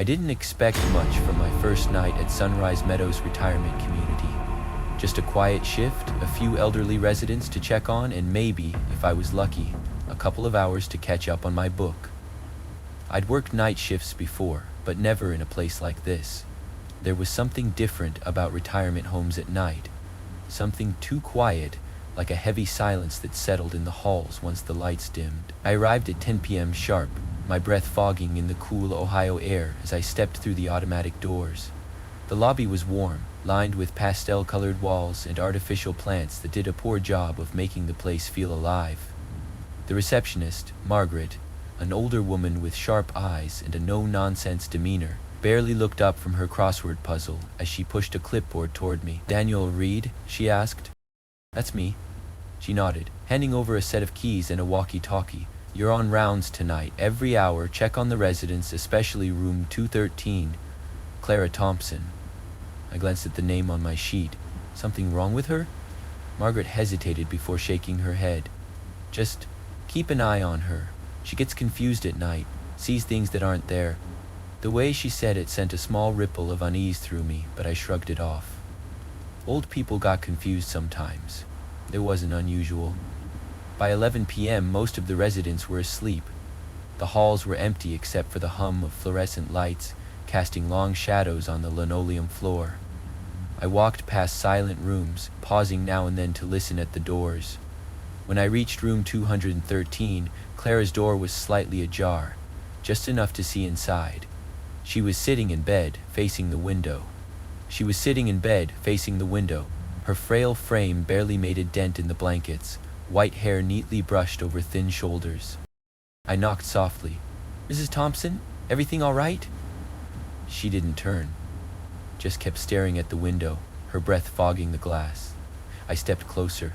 didn't expect much from my first night at Sunrise Meadows Retirement Community. Just a quiet shift, a few elderly residents to check on, and maybe, if I was lucky, a couple of hours to catch up on my book. I'd worked night shifts before, but never in a place like this. There was something different about retirement homes at night. Something too quiet, like a heavy silence that settled in the halls once the lights dimmed. I arrived at 10 p.m. sharp, my breath fogging in the cool Ohio air as I stepped through the automatic doors. The lobby was warm, lined with pastel-colored walls and artificial plants that did a poor job of making the place feel alive. The receptionist, Margaret, an older woman with sharp eyes and a no-nonsense demeanor, barely looked up from her crossword puzzle as she pushed a clipboard toward me. "Daniel Reed?" she asked. "That's me." She nodded, handing over a set of keys and a walkie-talkie. "You're on rounds tonight. Every hour, check on the residents, especially room 213, Clara Thompson." I glanced at the name on my sheet. Something wrong with her? Margaret hesitated before shaking her head. "Just keep an eye on her. She gets confused at night, sees things that aren't there." The way she said it sent a small ripple of unease through me, but I shrugged it off. Old people got confused sometimes. It wasn't unusual. By 11 p.m., most of the residents were asleep. The halls were empty except for the hum of fluorescent lights, casting long shadows on the linoleum floor. I walked past silent rooms, pausing now and then to listen at the doors. When I reached room 213, Clara's door was slightly ajar, just enough to see inside. She was sitting in bed, facing the window. Her frail frame barely made a dent in the blankets, white hair neatly brushed over thin shoulders. I knocked softly. "Mrs. Thompson, everything all right?" She didn't turn, just kept staring at the window, her breath fogging the glass. I stepped closer.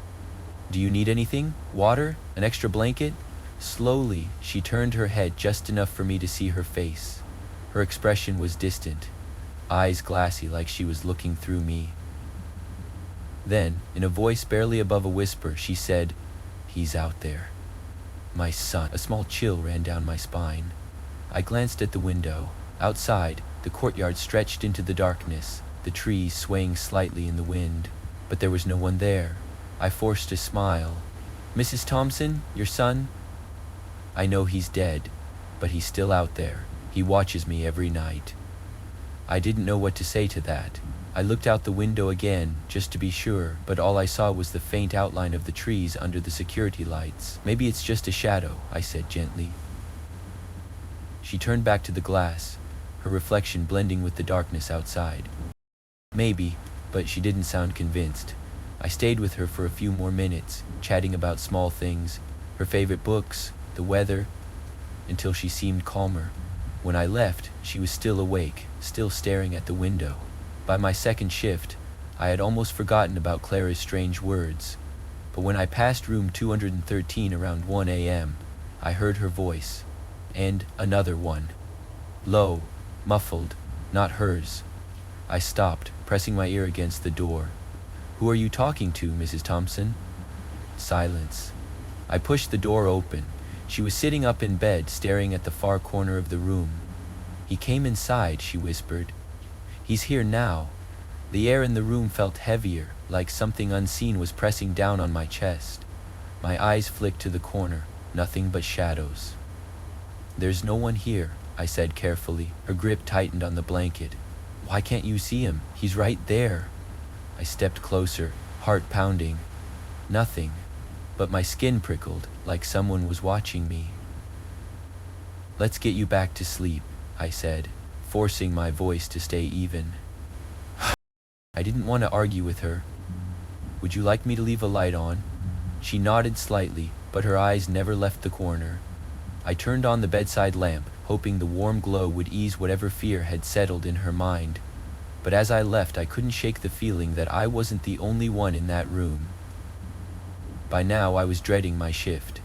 "Do you need anything? Water? An extra blanket?" Slowly, she turned her head just enough for me to see her face. Her expression was distant, eyes glassy like she was looking through me. Then, in a voice barely above a whisper, she said, "He's out there. My son." A small chill ran down my spine. I glanced at the window. Outside, the courtyard stretched into the darkness, the trees swaying slightly in the wind. But there was no one there. I forced a smile. "Mrs. Thompson, your son? I know he's dead, but he's still out there. He watches me every night." I didn't know what to say to that. I looked out the window again, just to be sure, but all I saw was the faint outline of the trees under the security lights. "Maybe it's just a shadow," I said gently. She turned back to the glass, her reflection blending with the darkness outside. "Maybe," but she didn't sound convinced. I stayed with her for a few more minutes, chatting about small things, her favorite books, the weather, until she seemed calmer. When I left, she was still awake, still staring at the window. By my second shift, I had almost forgotten about Clara's strange words. But when I passed room 213 around 1 a.m., I heard her voice, and another one. Low, muffled, not hers. I stopped, pressing my ear against the door. "Who are you talking to, Mrs. Thompson?" Silence. I pushed the door open. She was sitting up in bed, staring at the far corner of the room. "He came inside," she whispered. "He's here now." The air in the room felt heavier, like something unseen was pressing down on my chest. My eyes flicked to the corner, nothing but shadows. "There's no one here," I said carefully. Her grip tightened on the blanket. "Why can't you see him? He's right there." I stepped closer, heart pounding. Nothing, but my skin prickled, like someone was watching me. "Let's get you back to sleep," I said, forcing my voice to stay even. I didn't want to argue with her. "Would you like me to leave a light on?" She nodded slightly, but her eyes never left the corner. I turned on the bedside lamp, hoping the warm glow would ease whatever fear had settled in her mind. But as I left, I couldn't shake the feeling that I wasn't the only one in that room. By now, I was dreading my shift.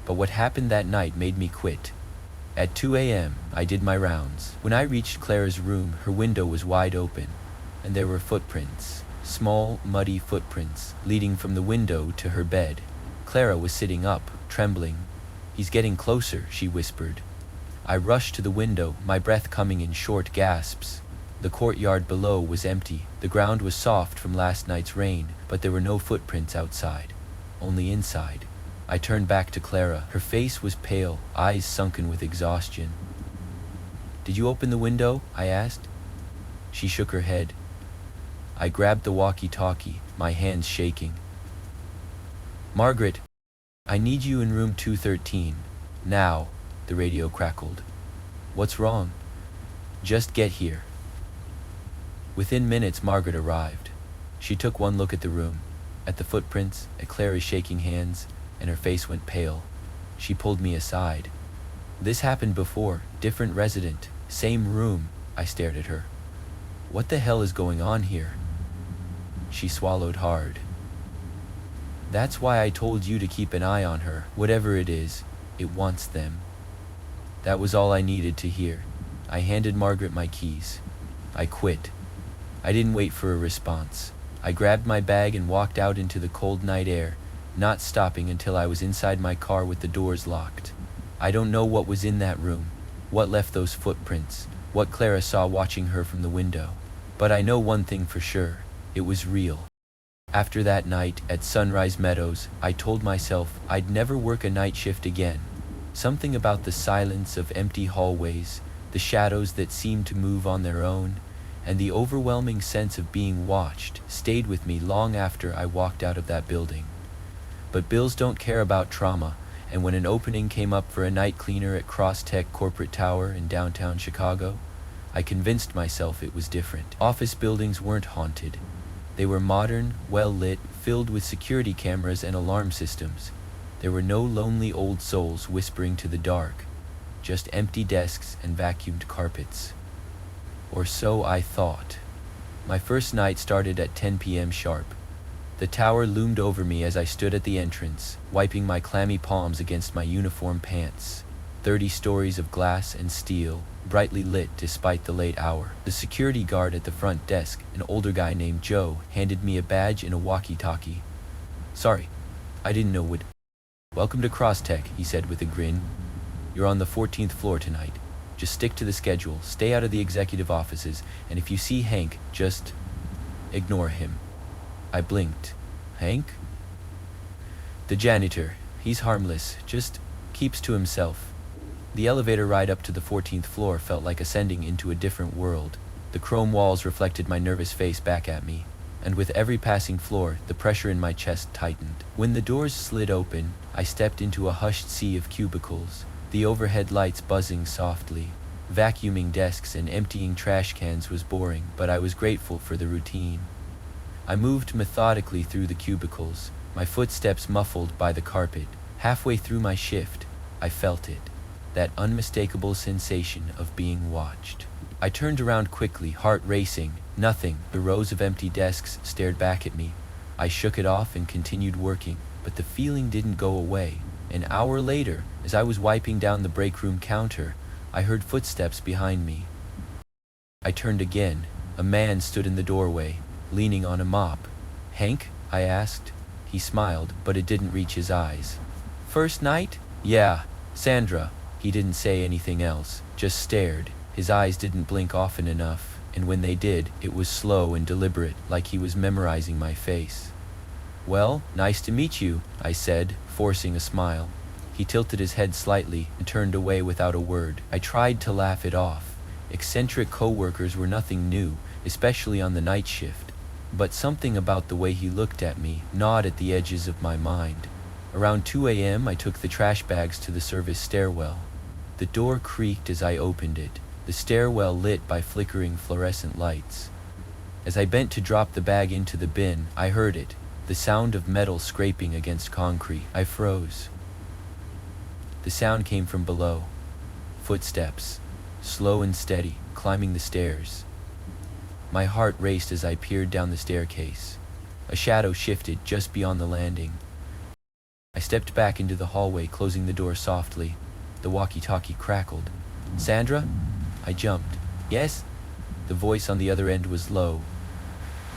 But what happened that night made me quit. At 2 a.m., I did my rounds. When I reached Clara's room, her window was wide open, and there were footprints, small, muddy footprints, leading from the window to her bed. Clara was sitting up, trembling. "He's getting closer," she whispered. I rushed to the window, my breath coming in short gasps. The courtyard below was empty. The ground was soft from last night's rain, but there were no footprints outside, only inside. I turned back to Clara. Her face was pale, eyes sunken with exhaustion. "Did you open the window?" I asked. She shook her head. I grabbed the walkie-talkie, my hands shaking. "Margaret, I need you in room 213. Now," the radio crackled. "What's wrong?" "Just get here." Within minutes, Margaret arrived. She took one look at the room, at the footprints, at Clara's shaking hands, and her face went pale. She pulled me aside. "This happened before, different resident, same room." I stared at her. "What the hell is going on here?" She swallowed hard. "That's why I told you to keep an eye on her. Whatever it is, it wants them." That was all I needed to hear. I handed Margaret my keys. I quit. I didn't wait for a response. I grabbed my bag and walked out into the cold night air, not stopping until I was inside my car with the doors locked. I don't know what was in that room, what left those footprints, what Clara saw watching her from the window. But I know one thing for sure, it was real. After that night at Sunrise Meadows, I told myself I'd never work a night shift again. Something about the silence of empty hallways, the shadows that seemed to move on their own, and the overwhelming sense of being watched stayed with me long after I walked out of that building. But bills don't care about trauma, and when an opening came up for a night cleaner at Crosstech Corporate Tower in downtown Chicago, I convinced myself it was different. Office buildings weren't haunted. They were modern, well-lit, filled with security cameras and alarm systems. There were no lonely old souls whispering to the dark, just empty desks and vacuumed carpets. Or so I thought. My first night started at 10 p.m. sharp. The tower loomed over me as I stood at the entrance, wiping my clammy palms against my uniform pants. 30 stories of glass and steel, brightly lit despite the late hour. The security guard at the front desk, an older guy named Joe, handed me a badge and a walkie-talkie. "Sorry, I didn't know what—" "Welcome to Crosstech," he said with a grin. "You're on the 14th floor tonight. Just stick to the schedule, stay out of the executive offices, and if you see Hank, just ignore him." I blinked. "Hank?" "The janitor. He's harmless, just keeps to himself." The elevator ride up to the 14th floor felt like ascending into a different world. The chrome walls reflected my nervous face back at me, and with every passing floor, the pressure in my chest tightened. When the doors slid open, I stepped into a hushed sea of cubicles, the overhead lights buzzing softly. Vacuuming desks and emptying trash cans was boring, but I was grateful for the routine. I moved methodically through the cubicles, my footsteps muffled by the carpet. Halfway through my shift, I felt it, that unmistakable sensation of being watched. I turned around quickly, heart racing. Nothing. The rows of empty desks stared back at me. I shook it off and continued working, but the feeling didn't go away. An hour later, as I was wiping down the break room counter, I heard footsteps behind me. I turned again. A man stood in the doorway, leaning on a mop. "Hank?" I asked. He smiled, but it didn't reach his eyes. "First night?" "Yeah, Sandra." He didn't say anything else, just stared. His eyes didn't blink often enough, and when they did, it was slow and deliberate, like he was memorizing my face. "Well, nice to meet you," I said, forcing a smile. He tilted his head slightly and turned away without a word. I tried to laugh it off. Eccentric co-workers were nothing new, especially on the night shift. But something about the way he looked at me gnawed at the edges of my mind. Around 2 a.m., I took the trash bags to the service stairwell. The door creaked as I opened it, the stairwell lit by flickering fluorescent lights. As I bent to drop the bag into the bin, I heard it, the sound of metal scraping against concrete. I froze. The sound came from below. Footsteps, slow and steady, climbing the stairs. My heart raced as I peered down the staircase. A shadow shifted just beyond the landing. I stepped back into the hallway, closing the door softly. The walkie-talkie crackled. "Sandra?" I jumped. "Yes?" The voice on the other end was low.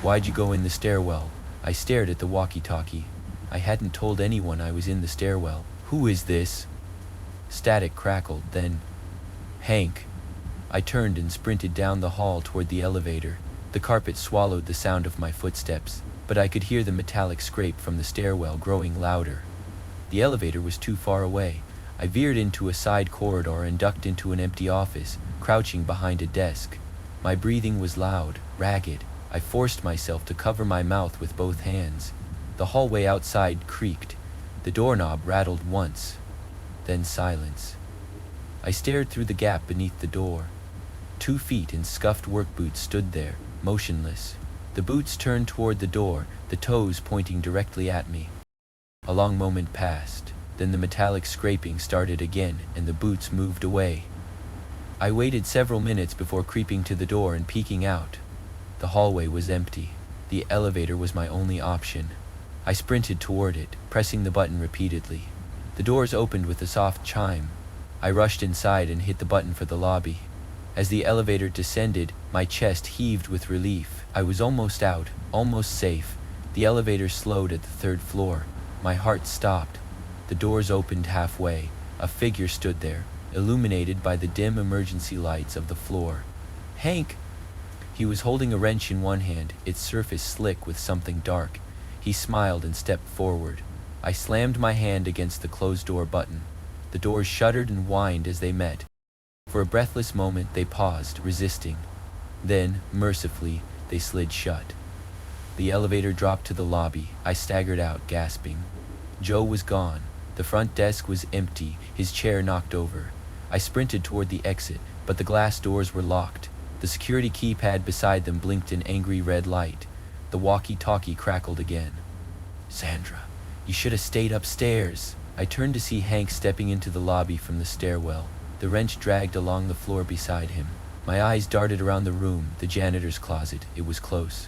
"Why'd you go in the stairwell?" I stared at the walkie-talkie. I hadn't told anyone I was in the stairwell. "Who is this?" Static crackled, then Hank. I turned and sprinted down the hall toward the elevator. The carpet swallowed the sound of my footsteps, but I could hear the metallic scrape from the stairwell growing louder. The elevator was too far away. I veered into a side corridor and ducked into an empty office, crouching behind a desk. My breathing was loud, ragged. I forced myself to cover my mouth with both hands. The hallway outside creaked. The doorknob rattled once, then silence. I stared through the gap beneath the door. 2 feet in scuffed work boots stood there, motionless. The boots turned toward the door, the toes pointing directly at me. A long moment passed. Then the metallic scraping started again, and the boots moved away. I waited several minutes before creeping to the door and peeking out. The hallway was empty. The elevator was my only option. I sprinted toward it, pressing the button repeatedly. The doors opened with a soft chime. I rushed inside and hit the button for the lobby. As the elevator descended, my chest heaved with relief. I was almost out, almost safe. The elevator slowed at the 3rd floor. My heart stopped. The doors opened halfway. A figure stood there, illuminated by the dim emergency lights of the floor. Hank! He was holding a wrench in one hand, its surface slick with something dark. He smiled and stepped forward. I slammed my hand against the closed door button. The doors shuddered and whined as they met. For a breathless moment they paused, resisting. Then, mercifully, they slid shut. The elevator dropped to the lobby. I staggered out, gasping. Joe was gone. The front desk was empty, his chair knocked over. I sprinted toward the exit, but the glass doors were locked. The security keypad beside them blinked an angry red light. The walkie-talkie crackled again. Sandra, you should have stayed upstairs. I turned to see Hank stepping into the lobby from the stairwell. The wrench dragged along the floor beside him. My eyes darted around the room, the janitor's closet. It was close.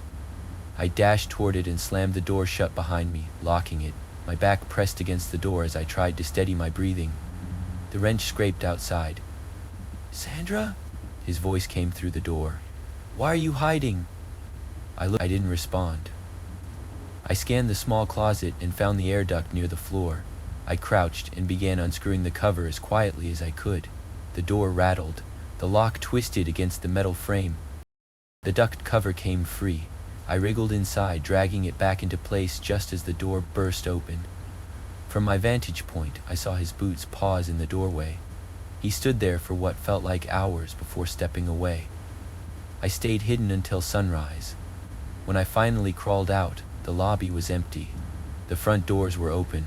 I dashed toward it and slammed the door shut behind me, locking it. My back pressed against the door as I tried to steady my breathing. The wrench scraped outside. Sandra? His voice came through the door. Why are you hiding? I didn't respond. I scanned the small closet and found the air duct near the floor. I crouched and began unscrewing the cover as quietly as I could. The door rattled. The lock twisted against the metal frame. The duct cover came free. I wriggled inside, dragging it back into place just as the door burst open. From my vantage point, I saw his boots pause in the doorway. He stood there for what felt like hours before stepping away. I stayed hidden until sunrise. When I finally crawled out, the lobby was empty. The front doors were open.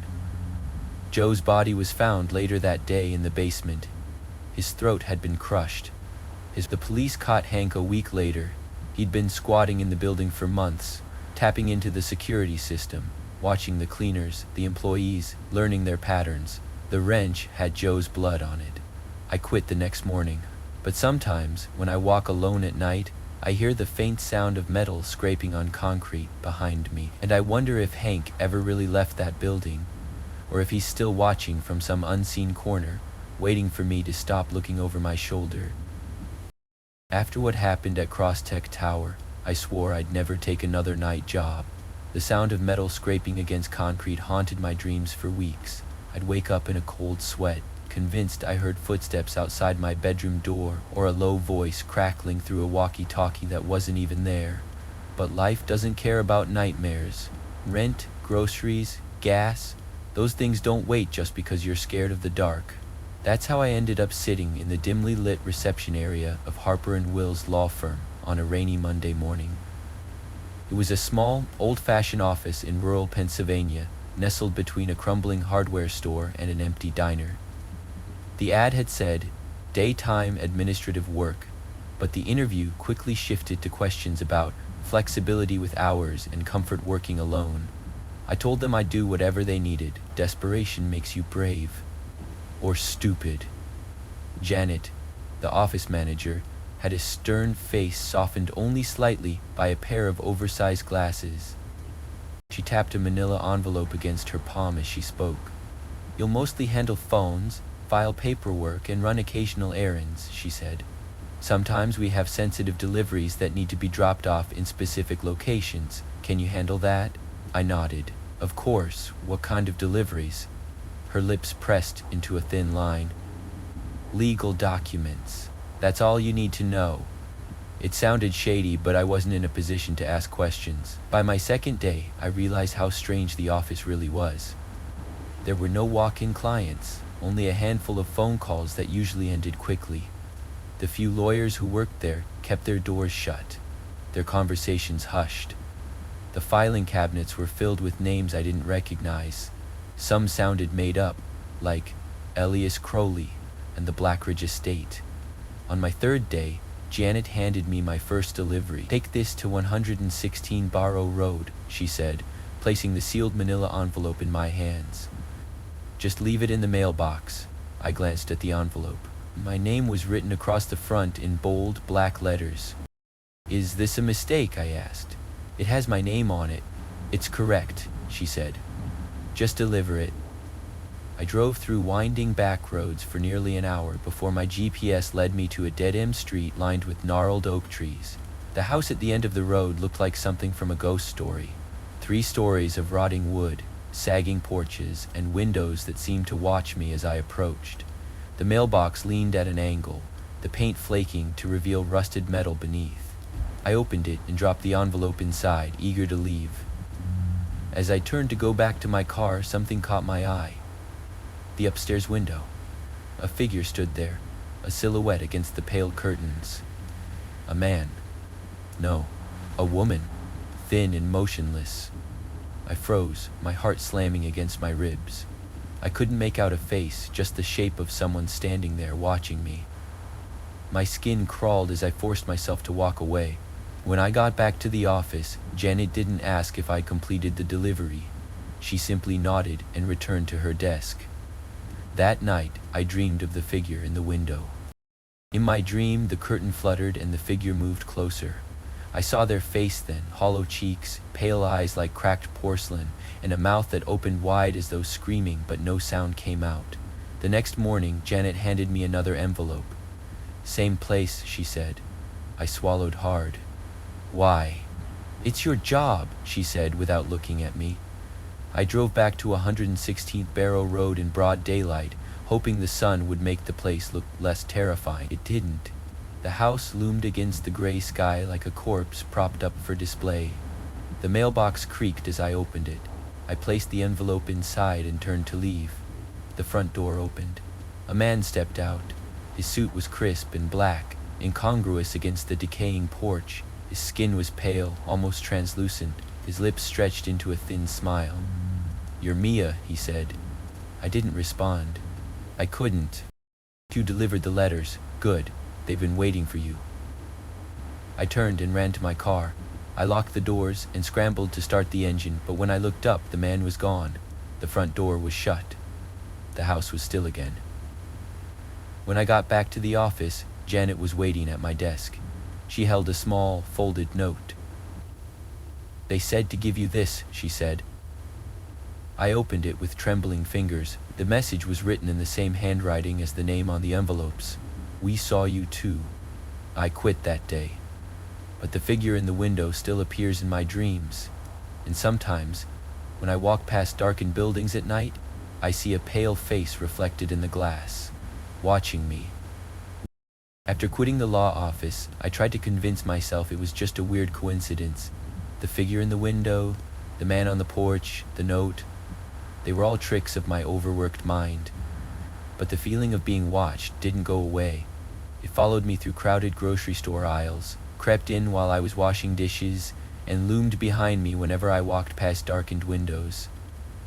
Joe's body was found later that day in the basement. His throat had been crushed. The police caught Hank a week later. He'd been squatting in the building for months, tapping into the security system, watching the cleaners, the employees, learning their patterns. The wrench had Joe's blood on it. I quit the next morning. But sometimes, when I walk alone at night, I hear the faint sound of metal scraping on concrete behind me, and I wonder if Hank ever really left that building, or if he's still watching from some unseen corner, waiting for me to stop looking over my shoulder. After what happened at Crosstech Tower, I swore I'd never take another night job. The sound of metal scraping against concrete haunted my dreams for weeks. I'd wake up in a cold sweat, convinced I heard footsteps outside my bedroom door or a low voice crackling through a walkie-talkie that wasn't even there. But life doesn't care about nightmares. Rent, groceries, gas, those things don't wait just because you're scared of the dark. That's how I ended up sitting in the dimly lit reception area of Harper & Will's law firm on a rainy Monday morning. It was a small, old-fashioned office in rural Pennsylvania, nestled between a crumbling hardware store and an empty diner. The ad had said, daytime administrative work, but the interview quickly shifted to questions about flexibility with hours and comfort working alone. I told them I'd do whatever they needed. Desperation makes you brave. Or stupid. Janet, the office manager, had a stern face softened only slightly by a pair of oversized glasses. She tapped a manila envelope against her palm as she spoke. You'll mostly handle phones, file paperwork, and run occasional errands, she said. Sometimes we have sensitive deliveries that need to be dropped off in specific locations. Can you handle that? I nodded. Of course. What kind of deliveries? Her lips pressed into a thin line. Legal documents. That's all you need to know. It sounded shady, but I wasn't in a position to ask questions. By my second day, I realized how strange the office really was. There were no walk-in clients, only a handful of phone calls that usually ended quickly. The few lawyers who worked there kept their doors shut, their conversations hushed. The filing cabinets were filled with names I didn't recognize. Some sounded made up, like Elias Crowley and the Blackridge Estate. On my third day, Janet handed me my first delivery. "Take this to 116 Barrow Road," she said, placing the sealed manila envelope in my hands. "Just leave it in the mailbox." I glanced at the envelope. My name was written across the front in bold, black letters. "Is this a mistake?" I asked. "It has my name on it." "It's correct," she said. "Just deliver it." I drove through winding back roads for nearly an hour before my GPS led me to a dead-end street lined with gnarled oak trees. The house at the end of the road looked like something from a ghost story. 3 stories of rotting wood, sagging porches, and windows that seemed to watch me as I approached. The mailbox leaned at an angle, the paint flaking to reveal rusted metal beneath. I opened it and dropped the envelope inside, eager to leave. As I turned to go back to my car, something caught my eye. The upstairs window. A figure stood there, a silhouette against the pale curtains. A man. No, a woman, thin and motionless. I froze, my heart slamming against my ribs. I couldn't make out a face, just the shape of someone standing there watching me. My skin crawled as I forced myself to walk away. When I got back to the office, Janet didn't ask if I completed the delivery. She simply nodded and returned to her desk. That night, I dreamed of the figure in the window. In my dream, the curtain fluttered and the figure moved closer. I saw their face then, hollow cheeks, pale eyes like cracked porcelain, and a mouth that opened wide as though screaming, but no sound came out. The next morning, Janet handed me another envelope. "Same place," she said. I swallowed hard. "Why?" "It's your job," she said without looking at me. I drove back to 116th Barrow Road in broad daylight, hoping the sun would make the place look less terrifying. It didn't. The house loomed against the gray sky like a corpse propped up for display. The mailbox creaked as I opened it. I placed the envelope inside and turned to leave. The front door opened. A man stepped out. His suit was crisp and black, incongruous against the decaying porch. His skin was pale, almost translucent. His lips stretched into a thin smile. "You're Mia," he said. I didn't respond. I couldn't. "You delivered the letters. Good. They've been waiting for you." I turned and ran to my car. I locked the doors and scrambled to start the engine, but when I looked up, the man was gone. The front door was shut. The house was still again. When I got back to the office, Janet was waiting at my desk. She held a small, folded note. "They said to give you this," she said. I opened it with trembling fingers. The message was written in the same handwriting as the name on the envelopes. "We saw you too. I quit that day. But the figure in the window still appears in my dreams. And sometimes, when I walk past darkened buildings at night, I see a pale face reflected in the glass, watching me." After quitting the law office, I tried to convince myself it was just a weird coincidence. The figure in the window, the man on the porch, the note, they were all tricks of my overworked mind. But the feeling of being watched didn't go away. It followed me through crowded grocery store aisles, crept in while I was washing dishes, and loomed behind me whenever I walked past darkened windows.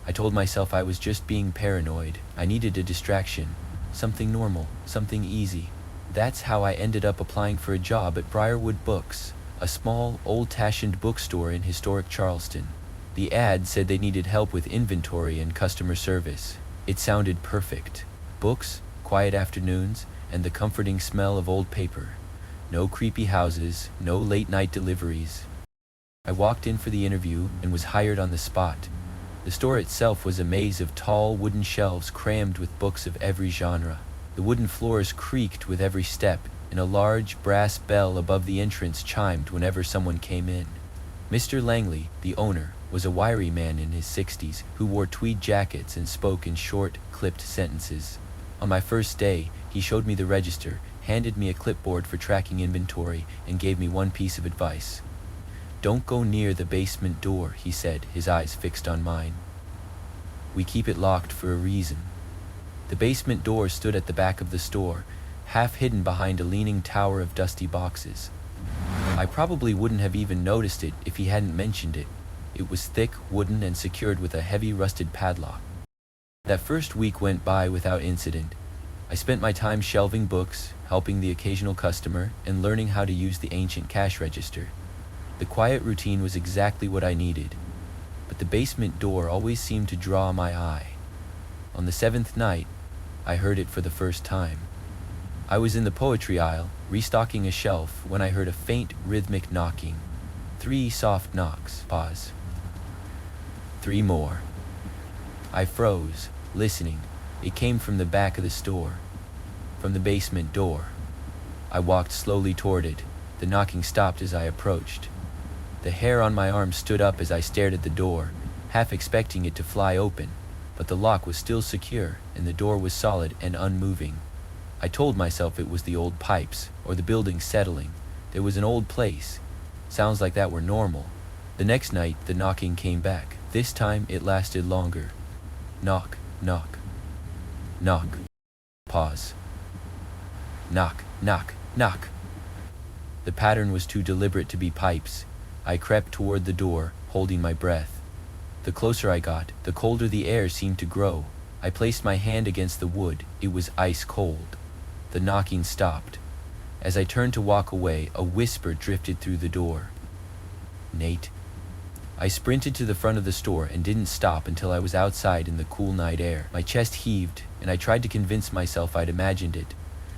I told myself I was just being paranoid. I needed a distraction, something normal, something easy. That's how I ended up applying for a job at Briarwood Books, a small, old-fashioned bookstore in historic Charleston. The ad said they needed help with inventory and customer service. It sounded perfect. Books, quiet afternoons, and the comforting smell of old paper. No creepy houses, no late-night deliveries. I walked in for the interview and was hired on the spot. The store itself was a maze of tall wooden shelves crammed with books of every genre. The wooden floors creaked with every step, and a large brass bell above the entrance chimed whenever someone came in. Mr. Langley, the owner, was a wiry man in his 60s who wore tweed jackets and spoke in short, clipped sentences. On my first day, he showed me the register, handed me a clipboard for tracking inventory, and gave me one piece of advice. "Don't go near the basement door," he said, his eyes fixed on mine. "We keep it locked for a reason." The basement door stood at the back of the store, half hidden behind a leaning tower of dusty boxes. I probably wouldn't have even noticed it if he hadn't mentioned it. It was thick, wooden, and secured with a heavy rusted padlock. That first week went by without incident. I spent my time shelving books, helping the occasional customer, and learning how to use the ancient cash register. The quiet routine was exactly what I needed, but the basement door always seemed to draw my eye. On the 7th night, I heard it for the first time. I was in the poetry aisle, restocking a shelf, when I heard a faint, rhythmic knocking. 3 soft knocks. Pause. 3 more. I froze, listening. It came from the back of the store, from the basement door. I walked slowly toward it. The knocking stopped as I approached. The hair on my arm stood up as I stared at the door, half expecting it to fly open, but the lock was still secure, and the door was solid and unmoving. I told myself it was the old pipes, or the building settling. There was an old place. Sounds like that were normal. The next night, the knocking came back. This time, it lasted longer. Knock, knock, knock. Pause. Knock, knock, knock. The pattern was too deliberate to be pipes. I crept toward the door, holding my breath. The closer I got, the colder the air seemed to grow. I placed my hand against the wood. It was ice cold. The knocking stopped. As I turned to walk away, a whisper drifted through the door. "Nate." I sprinted to the front of the store and didn't stop until I was outside in the cool night air. My chest heaved, and I tried to convince myself I'd imagined it.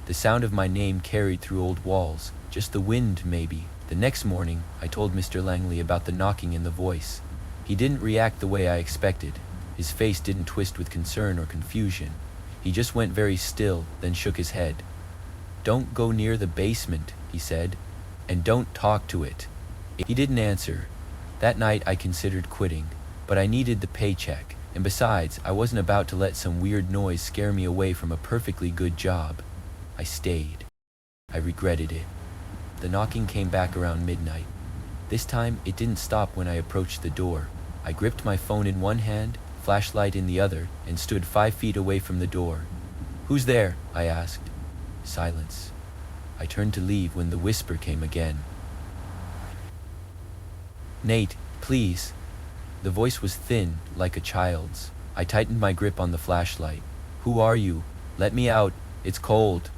The sound of my name carried through old walls. Just the wind, maybe. The next morning, I told Mr. Langley about the knocking and the voice. He didn't react the way I expected. His face didn't twist with concern or confusion. He just went very still, then shook his head. "Don't go near the basement," he said, "and don't talk to it." He didn't answer. That night I considered quitting, but I needed the paycheck, and besides, I wasn't about to let some weird noise scare me away from a perfectly good job. I stayed. I regretted it. The knocking came back around midnight. This time, it didn't stop when I approached the door. I gripped my phone in one hand, flashlight in the other, and stood 5 feet away from the door. "Who's there?" I asked. Silence. I turned to leave when the whisper came again. "Nate, please." The voice was thin, like a child's. I tightened my grip on the flashlight. "Who are you? Let me out. It's cold."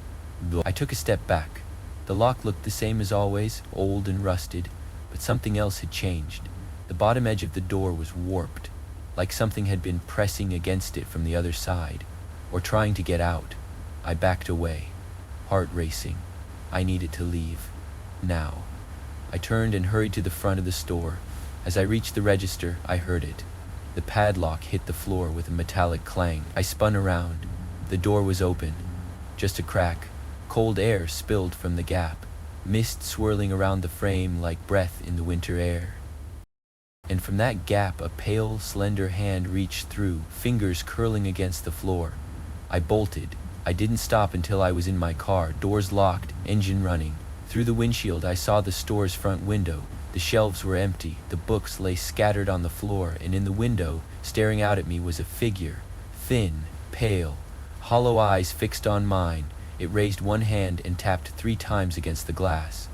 I took a step back. The lock looked the same as always, old and rusted, but something else had changed. The bottom edge of the door was warped, like something had been pressing against it from the other side, or trying to get out. I backed away, heart racing. I needed to leave. Now. I turned and hurried to the front of the store. As I reached the register, I heard it. The padlock hit the floor with a metallic clang. I spun around. The door was open. Just a crack. Cold air spilled from the gap, mist swirling around the frame like breath in the winter air. And from that gap, a pale, slender hand reached through, fingers curling against the floor. I bolted. I didn't stop until I was in my car, doors locked, engine running. Through the windshield, I saw the store's front window. The shelves were empty, the books lay scattered on the floor, and in the window, staring out at me, was a figure, thin, pale, hollow eyes fixed on mine. It raised one hand and tapped 3 times against the glass.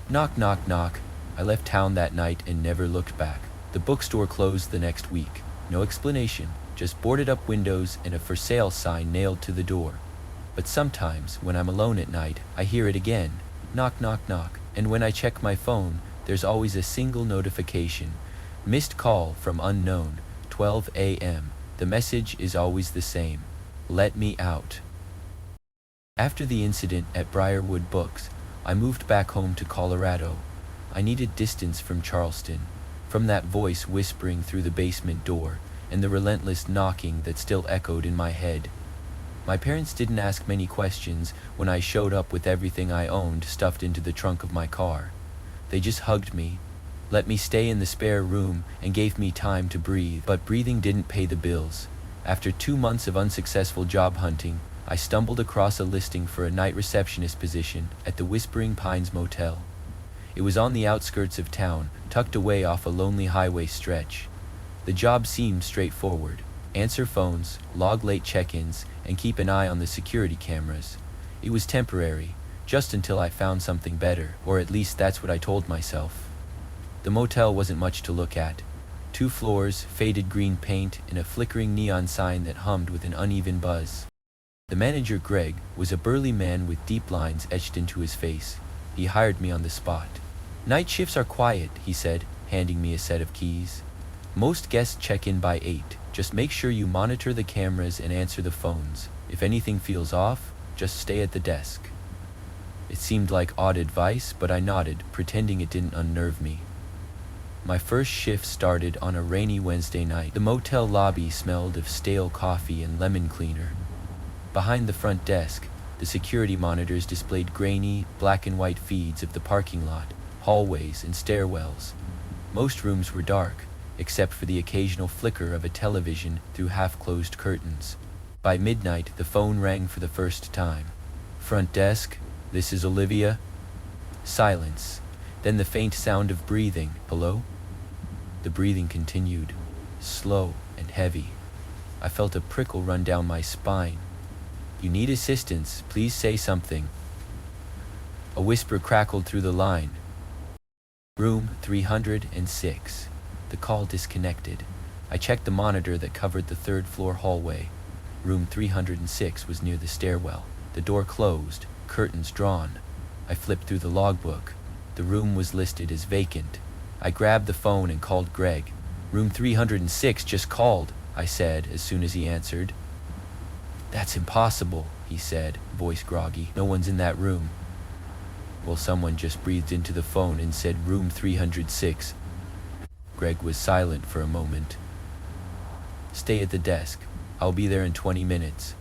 Knock, knock, knock. I left town that night and never looked back. The bookstore closed the next week. No explanation, just boarded up windows and a for sale sign nailed to the door. But sometimes, when I'm alone at night, I hear it again. Knock, knock, knock. And when I check my phone, there's always a single notification. Missed call from unknown, 12 a.m. The message is always the same. Let me out. After the incident at Briarwood Books, I moved back home to Colorado. I needed distance from Charleston, from that voice whispering through the basement door, and the relentless knocking that still echoed in my head. My parents didn't ask many questions when I showed up with everything I owned stuffed into the trunk of my car. They just hugged me, let me stay in the spare room, and gave me time to breathe. But breathing didn't pay the bills. After 2 months of unsuccessful job hunting, I stumbled across a listing for a night receptionist position at the Whispering Pines Motel. It was on the outskirts of town, tucked away off a lonely highway stretch. The job seemed straightforward. Answer phones, log late check-ins, and keep an eye on the security cameras. It was temporary, just until I found something better, or at least that's what I told myself. The motel wasn't much to look at. 2 floors, faded green paint, and a flickering neon sign that hummed with an uneven buzz. The manager, Greg, was a burly man with deep lines etched into his face. He hired me on the spot. "Night shifts are quiet," he said, handing me a set of keys. "Most guests check in by 8. Just make sure you monitor the cameras and answer the phones. If anything feels off, just stay at the desk." It seemed like odd advice, but I nodded, pretending it didn't unnerve me. My first shift started on a rainy Wednesday night. The motel lobby smelled of stale coffee and lemon cleaner. Behind the front desk, the security monitors displayed grainy, black and white feeds of the parking lot, hallways, and stairwells. Most rooms were dark, except for the occasional flicker of a television through half-closed curtains. By midnight, the phone rang for the first time. "Front desk, this is Olivia." Silence, then the faint sound of breathing. "Hello?" The breathing continued, slow and heavy. I felt a prickle run down my spine. "You need assistance, please say something." A whisper crackled through the line. "Room 306. The call disconnected. I checked the monitor that covered the 3rd-floor hallway. Room 306 was near the stairwell. The door closed, curtains drawn. I flipped through the logbook. The room was listed as vacant. I grabbed the phone and called Greg. "Room 306 just called," I said as soon as he answered. "That's impossible," he said, voice groggy. "No one's in that room." Well, someone just breathed into the phone and said room 306. Greg was silent for a moment. "Stay at the desk. I'll be there in 20 minutes.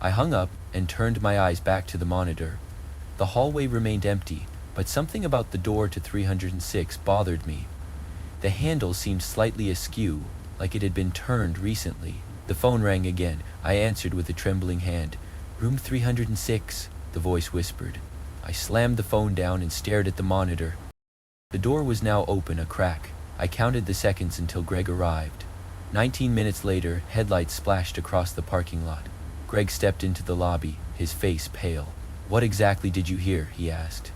I hung up and turned my eyes back to the monitor. The hallway remained empty, but something about the door to 306 bothered me. The handle seemed slightly askew, like it had been turned recently. The phone rang again. I answered with a trembling hand. "Room 306, the voice whispered. I slammed the phone down and stared at the monitor. The door was now open a crack. I counted the seconds until Greg arrived. 19 minutes later, headlights splashed across the parking lot. Greg stepped into the lobby, his face pale. "What exactly did you hear?" he asked.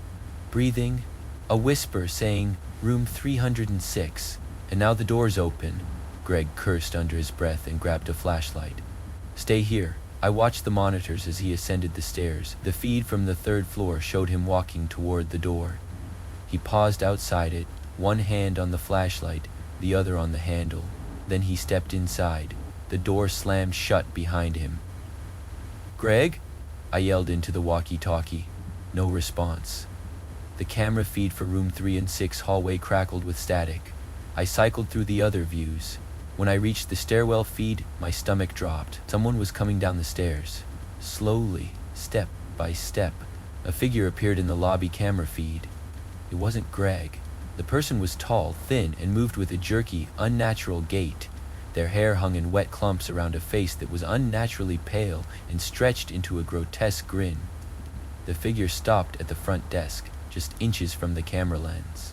"Breathing, a whisper saying, 'Room 306, and now the door's open." Greg cursed under his breath and grabbed a flashlight. "Stay here." I watched the monitors as he ascended the stairs. The feed from the 3rd floor showed him walking toward the door. He paused outside it, one hand on the flashlight, the other on the handle. Then he stepped inside. The door slammed shut behind him. "Greg?" I yelled into the walkie-talkie. No response. The camera feed for room 306 hallway crackled with static. I cycled through the other views. When I reached the stairwell feed, my stomach dropped. Someone was coming down the stairs. Slowly, step by step, a figure appeared in the lobby camera feed. It wasn't Greg. The person was tall, thin, and moved with a jerky, unnatural gait. Their hair hung in wet clumps around a face that was unnaturally pale and stretched into a grotesque grin. The figure stopped at the front desk, just inches from the camera lens.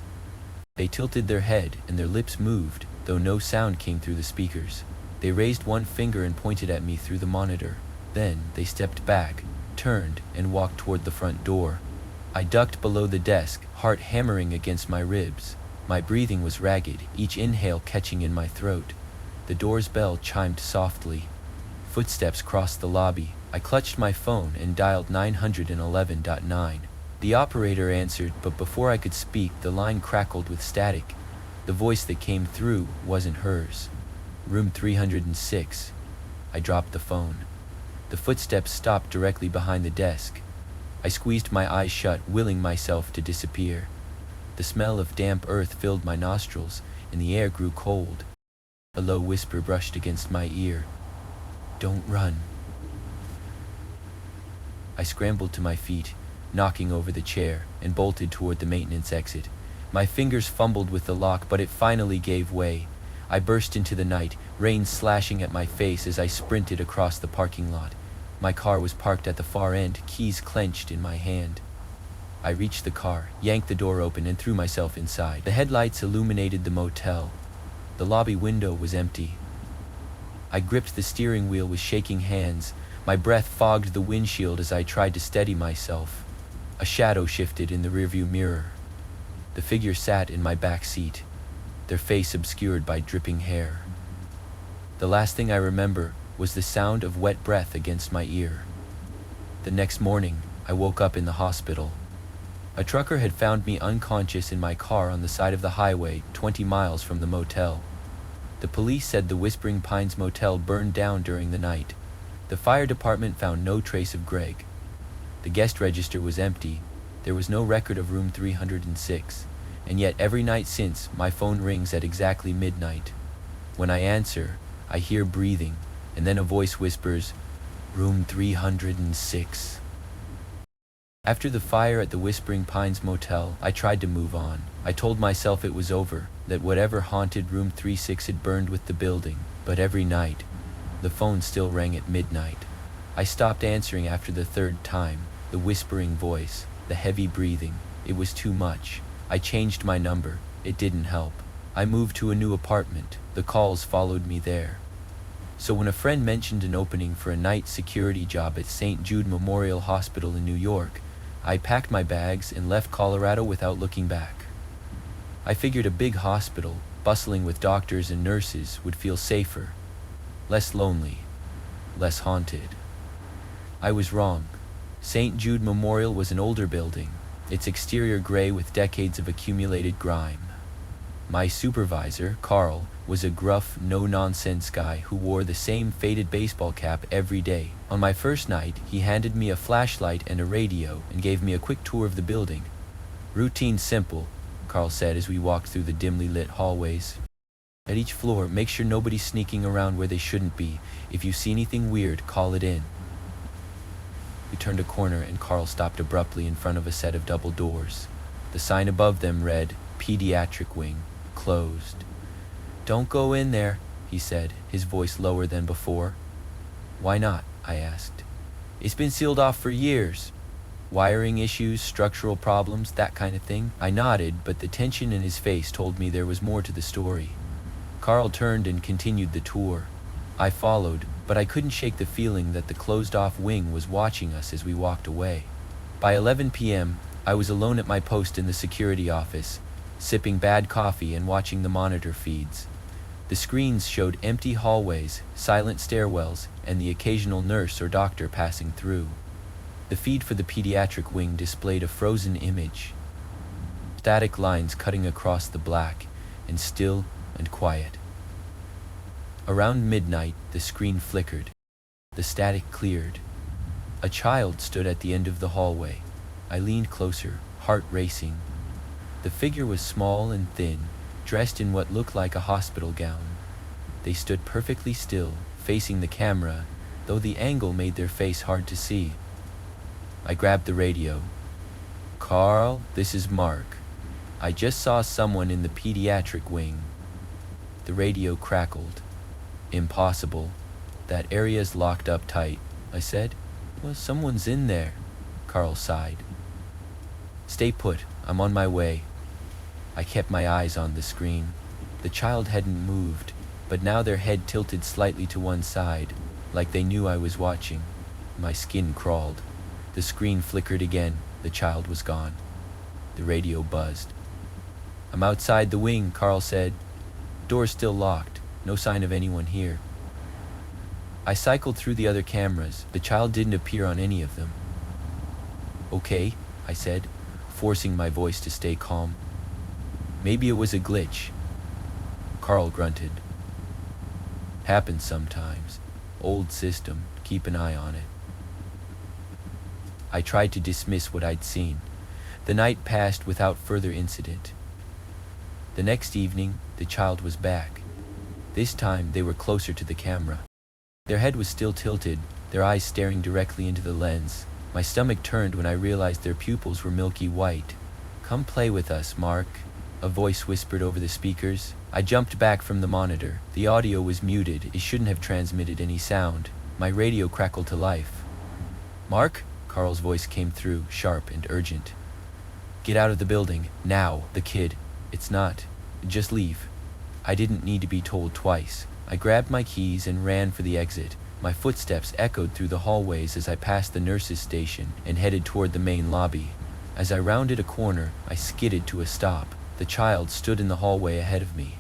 They tilted their head and their lips moved, though no sound came through the speakers. They raised one finger and pointed at me through the monitor. Then they stepped back, turned, and walked toward the front door. I ducked below the desk, heart hammering against my ribs. My breathing was ragged, each inhale catching in my throat. The door's bell chimed softly. Footsteps crossed the lobby. I clutched my phone and dialed 911.9. The operator answered, but before I could speak, the line crackled with static. The voice that came through wasn't hers. "Room 306. I dropped the phone. The footsteps stopped directly behind the desk. I squeezed my eyes shut, willing myself to disappear. The smell of damp earth filled my nostrils, and the air grew cold. A low whisper brushed against my ear. "Don't run." I scrambled to my feet, knocking over the chair, and bolted toward the maintenance exit. My fingers fumbled with the lock, but it finally gave way. I burst into the night, rain slashing at my face as I sprinted across the parking lot. My car was parked at the far end, keys clenched in my hand. I reached the car, yanked the door open, and threw myself inside. The headlights illuminated the motel. The lobby window was empty. I gripped the steering wheel with shaking hands. My breath fogged the windshield as I tried to steady myself. A shadow shifted in the rearview mirror. The figure sat in my back seat, their face obscured by dripping hair. The last thing I remember was the sound of wet breath against my ear. The next morning, I woke up in the hospital. A trucker had found me unconscious in my car on the side of the highway, 20 miles from the motel. The police said the Whispering Pines motel burned down during the night. The fire department found no trace of Greg. The guest register was empty. There was no record of room 306. And yet every night since, my phone rings at exactly midnight. When I answer, I hear breathing, and then a voice whispers, "Room 306. After the fire at the Whispering Pines motel, I tried to move on. I told myself it was over, that whatever haunted room 36 had burned with the building. But every night, the phone still rang at midnight. I stopped answering after the third time. The whispering voice, the heavy breathing, it was too much. I changed my number. It didn't help. I moved to a new apartment. The calls followed me there. So when a friend mentioned an opening for a night security job at St. Jude Memorial Hospital in New York, I packed my bags and left Colorado without looking back. I figured a big hospital, bustling with doctors and nurses, would feel safer, less lonely, less haunted. I was wrong. St. Jude Memorial was an older building, its exterior gray with decades of accumulated grime. My supervisor, Carl, was a gruff, no-nonsense guy who wore the same faded baseball cap every day. On my first night, he handed me a flashlight and a radio and gave me a quick tour of the building. "Routine simple," Carl said as we walked through the dimly lit hallways. "At each floor, make sure nobody's sneaking around where they shouldn't be. If you see anything weird, call it in." We turned a corner and Carl stopped abruptly in front of a set of double doors. The sign above them read, "Pediatric Wing, closed." "Don't go in there," he said, his voice lower than before. "Why not?" I asked. "It's been sealed off for years. Wiring issues, structural problems, that kind of thing." I nodded, but the tension in his face told me there was more to the story. Carl turned and continued the tour. I followed, but I couldn't shake the feeling that the closed-off wing was watching us as we walked away. By 11 p.m., I was alone at my post in the security office, sipping bad coffee and watching the monitor feeds. The screens showed empty hallways, silent stairwells, and the occasional nurse or doctor passing through. The feed for the pediatric wing displayed a frozen image, static lines cutting across the black, and still and quiet. Around midnight, the screen flickered. The static cleared. A child stood at the end of the hallway. I leaned closer, heart racing. The figure was small and thin, dressed in what looked like a hospital gown. They stood perfectly still, facing the camera, though the angle made their face hard to see. I grabbed the radio. "Carl, this is Mark. I just saw someone in the pediatric wing." The radio crackled. "Impossible. That area's locked up tight," I said. "Well, someone's in there," Carl sighed. "Stay put. I'm on my way." I kept my eyes on the screen. The child hadn't moved, but now their head tilted slightly to one side, like they knew I was watching. My skin crawled. The screen flickered again. The child was gone. The radio buzzed. "I'm outside the wing," Carl said. "Door's still locked. No sign of anyone here." I cycled through the other cameras. The child didn't appear on any of them. "Okay," I said, forcing my voice to stay calm. "Maybe it was a glitch." Carl grunted. "Happens sometimes. Old system. Keep an eye on it." I tried to dismiss what I'd seen. The night passed without further incident. The next evening, the child was back. This time, they were closer to the camera. Their head was still tilted, their eyes staring directly into the lens. My stomach turned when I realized their pupils were milky white. "Come play with us, Mark," a voice whispered over the speakers. I jumped back from the monitor. The audio was muted. It shouldn't have transmitted any sound. My radio crackled to life. "Mark?" Carl's voice came through, sharp and urgent. "Get out of the building, now, the kid. It's not. Just leave." I didn't need to be told twice. I grabbed my keys and ran for the exit. My footsteps echoed through the hallways as I passed the nurse's station and headed toward the main lobby. As I rounded a corner, I skidded to a stop. The child stood in the hallway ahead of me.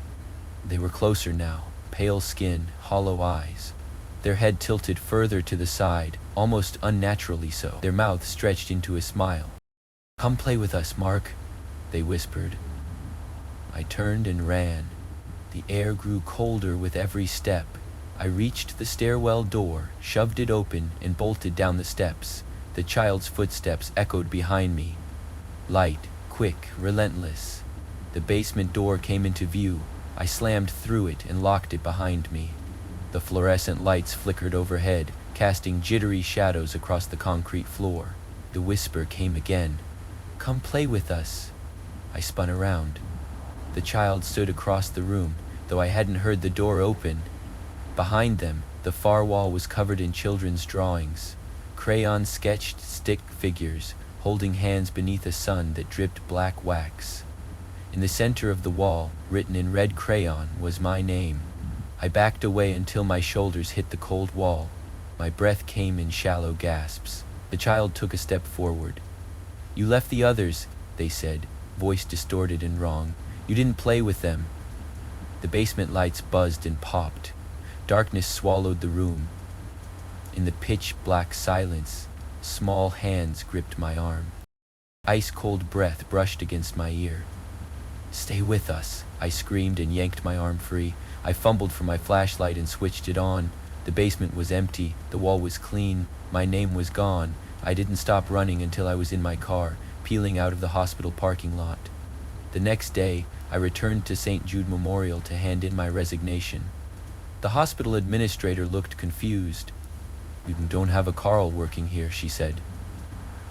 They were closer now, pale skin, hollow eyes. Their head tilted further to the side, almost unnaturally so. Their mouth stretched into a smile. "Come play with us, Mark," they whispered. I turned and ran. The air grew colder with every step. I reached the stairwell door, shoved it open, and bolted down the steps. The child's footsteps echoed behind me. Light, quick, relentless. The basement door came into view. I slammed through it and locked it behind me. The fluorescent lights flickered overhead, casting jittery shadows across the concrete floor. The whisper came again. "Come play with us." I spun around. The child stood across the room, though I hadn't heard the door open. Behind them, the far wall was covered in children's drawings. Crayon-sketched stick figures, holding hands beneath a sun that dripped black wax. In the center of the wall, written in red crayon, was my name. I backed away until my shoulders hit the cold wall. My breath came in shallow gasps. The child took a step forward. "You left the others," they said, voice distorted and wrong. "You didn't play with them." The basement lights buzzed and popped. Darkness swallowed the room. In the pitch-black silence, small hands gripped my arm. Ice-cold breath brushed against my ear. "Stay with us," I screamed and yanked my arm free. I fumbled for my flashlight and switched it on. The basement was empty. The wall was clean. My name was gone. I didn't stop running until I was in my car, peeling out of the hospital parking lot. The next day, I returned to St. Jude Memorial to hand in my resignation. The hospital administrator looked confused. "We don't have a Carl working here," she said.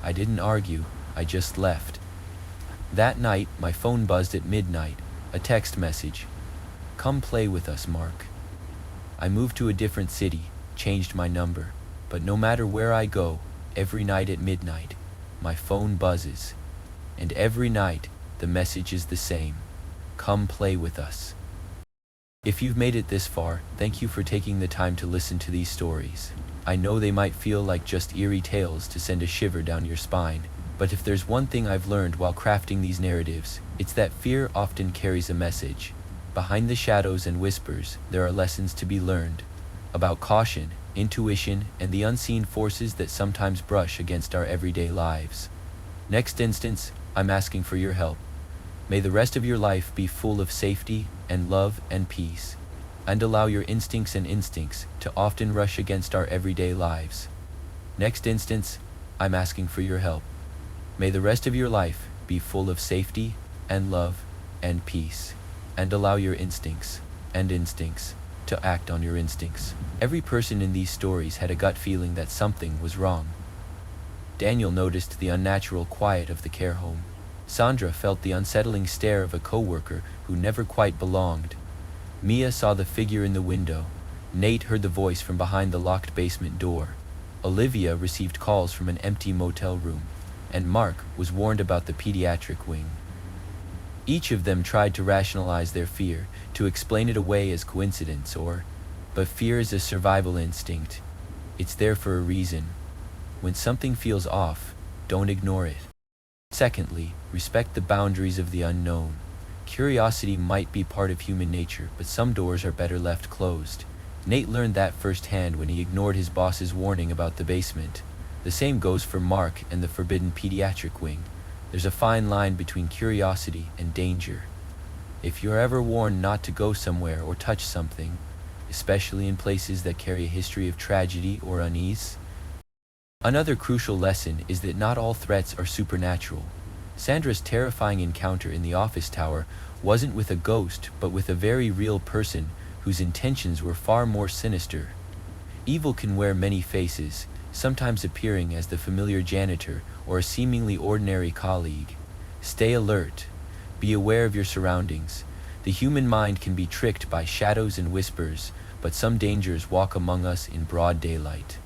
I didn't argue. I just left. That night, my phone buzzed at midnight. A text message. "Come play with us, Mark." I moved to a different city, changed my number. But no matter where I go, every night at midnight, my phone buzzes. And every night, the message is the same. Come play with us. If you've made it this far, thank you for taking the time to listen to these stories. I know they might feel like just eerie tales to send a shiver down your spine, but if there's one thing I've learned while crafting these narratives, it's that fear often carries a message. Behind the shadows and whispers, there are lessons to be learned about caution, intuition, and the unseen forces that sometimes brush against our everyday lives. Next instance, I'm asking for your help. May the rest of your life be full of safety and love and peace, and allow your instincts to often rush against our everyday lives. Next instance, I'm asking for your help. May the rest of your life be full of safety and love and peace, and allow your instincts to act on your instincts. Every person in these stories had a gut feeling that something was wrong. Daniel noticed the unnatural quiet of the care home. Sandra felt the unsettling stare of a coworker who never quite belonged. Mia saw the figure in the window. Nate heard the voice from behind the locked basement door. Olivia received calls from an empty motel room, and Mark was warned about the pediatric wing. Each of them tried to rationalize their fear, to explain it away as coincidence but fear is a survival instinct. It's there for a reason. When something feels off, don't ignore it. Secondly, respect the boundaries of the unknown. Curiosity might be part of human nature, but some doors are better left closed. Nate learned that firsthand when he ignored his boss's warning about the basement. The same goes for Mark and the forbidden pediatric wing. There's a fine line between curiosity and danger. If you're ever warned not to go somewhere or touch something, especially in places that carry a history of tragedy or unease. Another crucial lesson is that not all threats are supernatural. Sandra's terrifying encounter in the office tower wasn't with a ghost, but with a very real person whose intentions were far more sinister. Evil can wear many faces, sometimes appearing as the familiar janitor or a seemingly ordinary colleague. Stay alert. Be aware of your surroundings. The human mind can be tricked by shadows and whispers, but some dangers walk among us in broad daylight.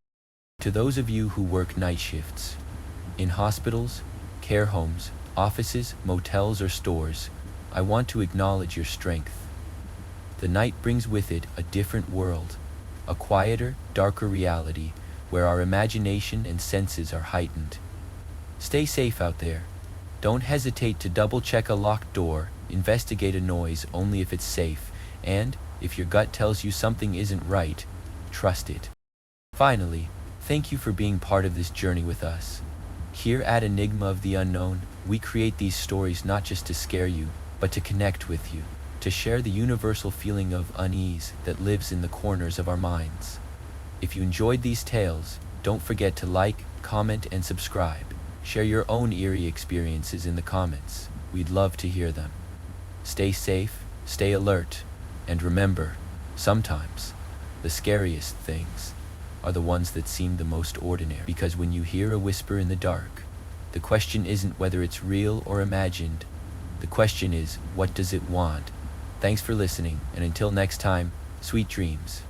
To those of you who work night shifts, in hospitals, care homes, offices, motels, or stores, I want to acknowledge your strength. The night brings with it a different world, a quieter, darker reality where our imagination and senses are heightened. Stay safe out there. Don't hesitate to double-check a locked door, investigate a noise only if it's safe, and, if your gut tells you something isn't right, trust it. Finally, thank you for being part of this journey with us. Here at Enigma of the Unknown, we create these stories not just to scare you, but to connect with you, to share the universal feeling of unease that lives in the corners of our minds. If you enjoyed these tales, don't forget to like, comment, and subscribe. Share your own eerie experiences in the comments. We'd love to hear them. Stay safe, stay alert, and remember, sometimes the scariest things are the ones that seem the most ordinary. Because when you hear a whisper in the dark, the question isn't whether it's real or imagined. The question is, what does it want? Thanks for listening, and until next time, sweet dreams.